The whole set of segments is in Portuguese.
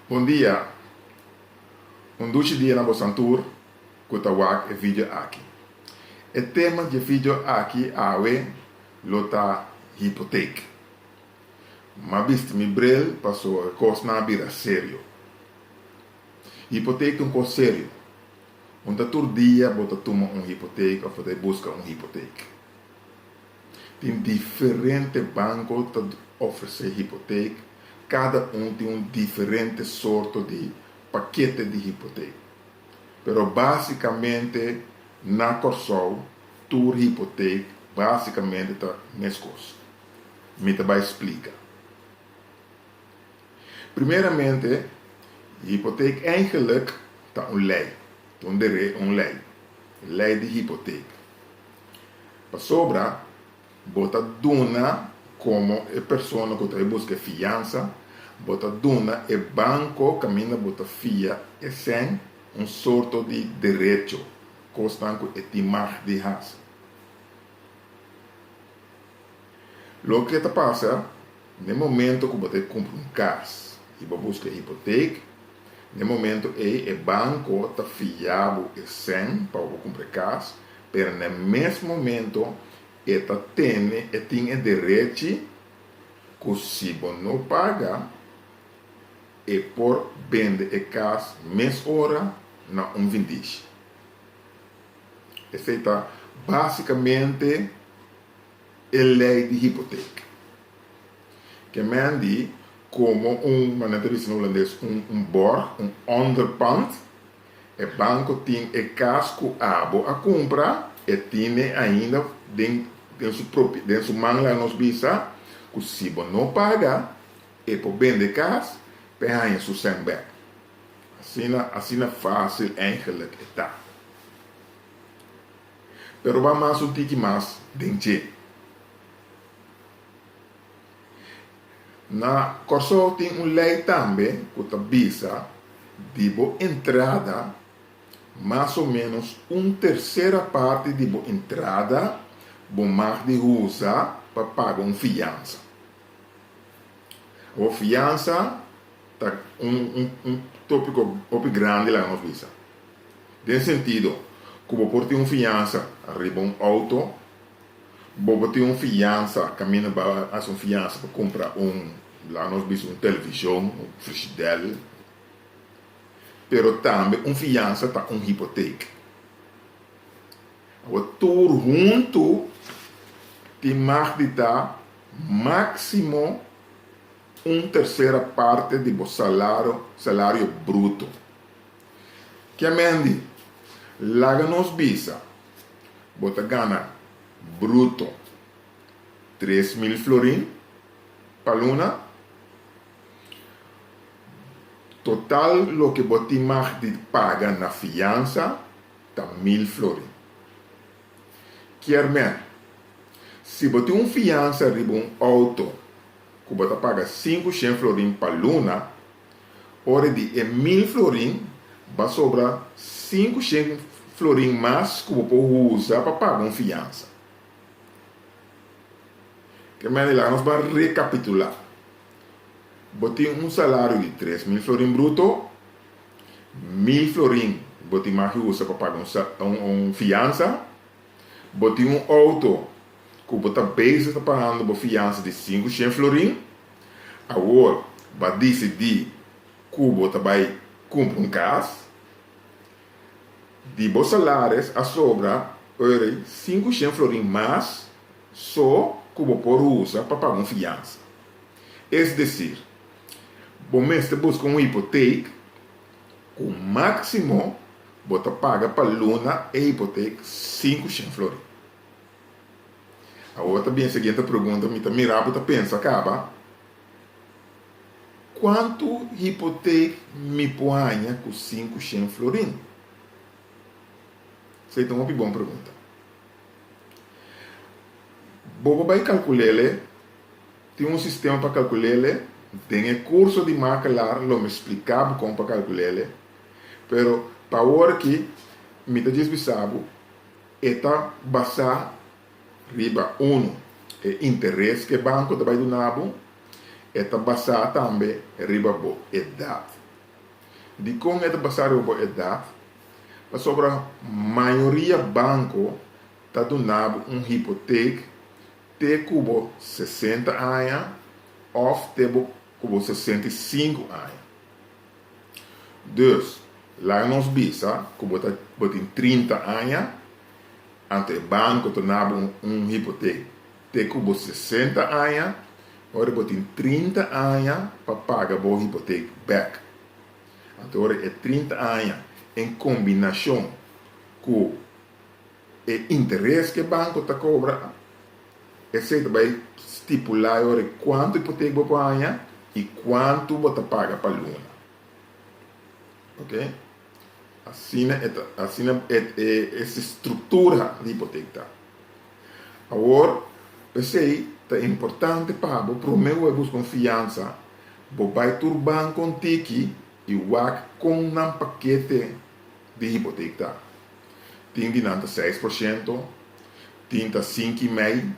Bom dia, um dos dias na Bosantur, Kutawak e vídeo aqui. O tema de vídeo aqui é lota hipoteca. Mas visto me brel passou a coisa na vida sério. Hipoteca é um coisa sério. Onde todo dia bota toma hipoteca ou busca hipoteca. Tem diferentes bancos que oferecem hipoteca. Cada tem diferente sorte de paquete de hipoteca. Pero basicamente, na Corsol, tour hipoteca, basicamente está nessa coisa. Me vai explicar. Primeiramente, hipoteca eigenlijk está lei. Lei de hipoteca. Para sobra, bota dona como a pessoa que está busca fiança, bota dona e banco caminha bota fia e sem sorto de direito, constanco e timar de raça. Lo que te passa, no momento que você compra casa e você busca hipoteca, no momento o banco está fiável e sem para você comprar casa, mas no mesmo momento ele tem o direito que se você não paga, e por vender a casa mês hora na vindicte. Essa é basicamente a lei de hipoteca. Que manda como maneira de holandês, borg, onderpand. O banco tem a casa que a compra e tem ainda dentro sua mão lá nos bisa, que se você não paga, e por vender casa, ganha seu back. Assim é fácil eigenlijk está. Pero vamos mais um tique mais dentro. Na Corsol tem lei também que avisa de boa entrada, mais ou menos terceira parte de boa entrada, bom mais de usa para pagar fiança. A fiança tá tópico grande lá nos visa. Nesse sentido, como por ter fiança arriba auto, bobo ter fiança, caminha para a fiança para comprar lá nos visa televisão, frigideira, pero também fiança tá hipoteca. O tudo junto tem mais de máximo terceira parte do salário bruto. Que amendi, lá nos visa, bota gana bruto 3.000 florin para luna. Total, lo que bota mais de paga na fiança, tá 1.000 florin. Que se bota fiança arriba auto, que você paga 500 florin para luna, hora de 1.000 florin, vai sobrar 500 florin mais que você usa para pagar fiança. Que lá nós vamos recapitular. Você tem salário de 3.000 florin bruto, 1.000 florin você mais usa para pagar fiança, você tem auto que você está pagando uma fiança de 500 florin, agora vai decidir que você vai comprar casa, de bons salários a sobra 500 florin mais, só que você pode usar para pagar fiança. É decir, você busca hipoteca, o máximo você paga para luna e hipoteca 500 florin. A outra bem seguinte pergunta, me mirar, você pensa, acaba, quanto hipoteca me põe com 500 florin? Essa é uma boa pergunta. Bobo vai calcular, tem sistema para calcular, tem curso de marca lá, lo me explicava como para calcular, pero para hora que me diz sabe, está basado riba interesse que o banco vai dar, está basado também riba a idade. de como é basado na idade, mas sobre a maioria banco está dando hipoteca te cubo 60 anos ou te cubo 65 anos. Dus, lá nos bisa, cubo tem 30 anos, ante o banco te dando hipoteca te cubo 60 anos, agora tem 30 anos para pagar a hipoteca back. Agora é 30 anos em combinação com o interesse que o banco está cobra, você vai estipular quanto hipoteca você paga e quanto você paga para a luna. Ok? Assim é essa estrutura de hipoteca. Agora, você é importante para o primeiro é confiança, você vai turbar contigo e o com um paquete de hipoteca. Tem de 6%, tem de 5,5%,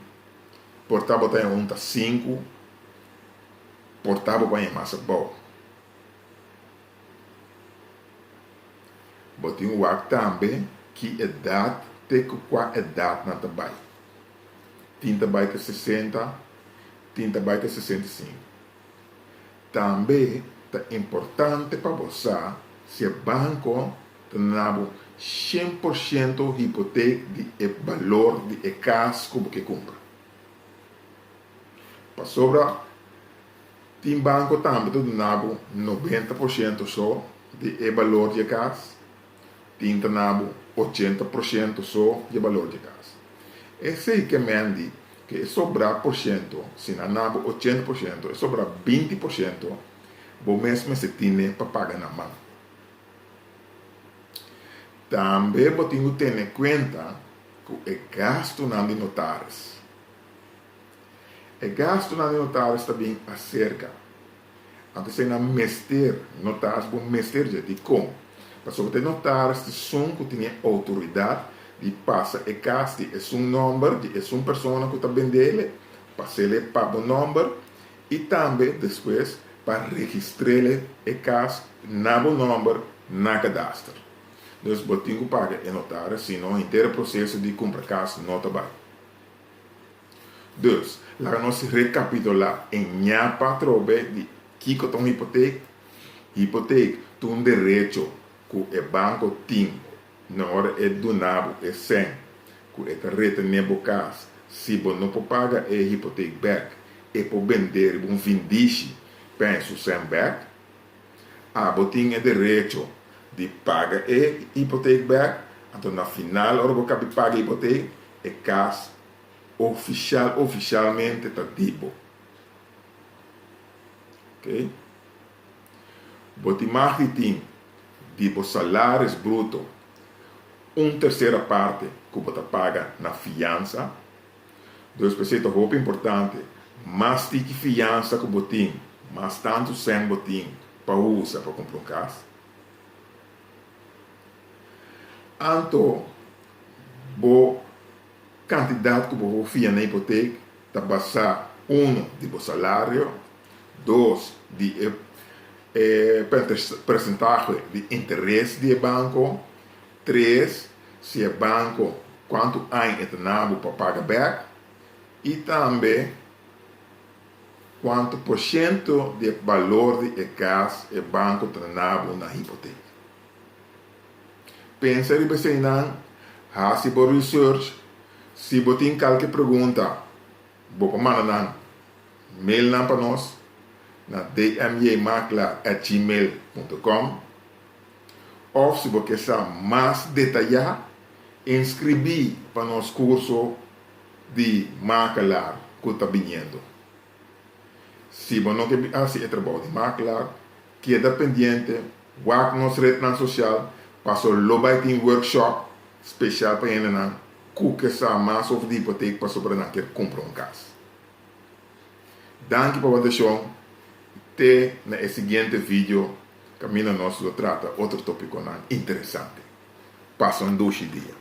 portável tem um 5%, portável vai mais bom. Mas tem o também que idade tem qual idade na trabalho. Tem trabalho de 60, tem trabalho de 65. Também é importante para você se o banco tem 100% hipoteca de valor de casa que compra. Para sobra, tem banco também que tem 90% só de valor de casa, tem 80% só de valor de casa. Esse que mende que sobra por cento, se não 80%, sobra 20%, o mesmo se tem para pagar na mão. Também você tem que ter em conta que o gasto na de notários. O gasto na de notários também acerca. Antes de mestre, notários vão mestre de como. Mas sobre notários, são que tem autoridade de passar o gasto, é um número, é uma pessoa que está vendendo, passa ele para o número e também depois para registrar o gasto na o número na cadastro. Então, você tem que pagar e notar, senão o inteiro processo de compra casa não está bem. Então, lá nós recapitular em minha patroa de que tem hipoteca. Hipoteca tem um direito que o banco tem na hora de donar é 100, que é retenir a casa. Se você não pode pagar a hipoteca back, é para vender um vindice, penso 100 back, você tem o direito de pagar a hipoteca back, então na final, a hora que você paga a hipoteca, a casa oficialmente está tipo. Ok? Você mais tem de salários brutos, terceira parte que você paga na fiança. Dois preceitos muito importantes, mais de fiança que você tem, mais tanto sem você tem para usar para comprar casa. Então, a quantidade que você fia na hipoteca está basada, de salário, 2, de percentagem de interesse do banco, 3, se o banco, quanto anos é para pagar back, e também quanto por cento de valor de casa o banco está na hipoteca. Pensa em você não, faça por research, se você tem qualquer pergunta, você manda mail para nós, na dmamaclar@gmail.com, ou se você quer mais detalhado, inscrever para nosso curso de maclar que está vindo. Se você não quer fazer o trabalho de maclar, queda pendente, vá com nossa rede social, passou logo tem workshop especial para ele, que sabe mais sobre hipoteca para sobre não quer comprar casa. Danke por atenção. Até no seguinte vídeo, caminho nosso trata outro tópico interessante. Passa um doce dia.